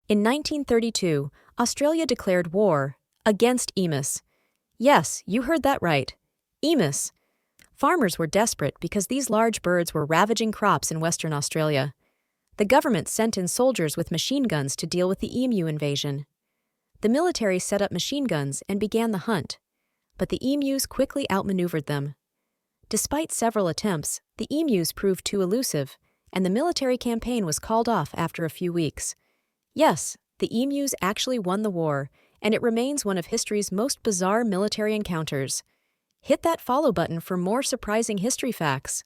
In 1932, Australia declared war against emus. Yes, you heard that right. Emus. Farmers were desperate because these large birds were ravaging crops in Western Australia. The government sent in soldiers with machine guns to deal with the emu invasion. The military set up machine guns and began the hunt, but the emus quickly outmaneuvered them. Despite several attempts, the emus proved too elusive, and the military campaign was called off after a few weeks. Yes, the emus actually won the war, and it remains one of history's most bizarre military encounters. Hit that follow button for more surprising history facts.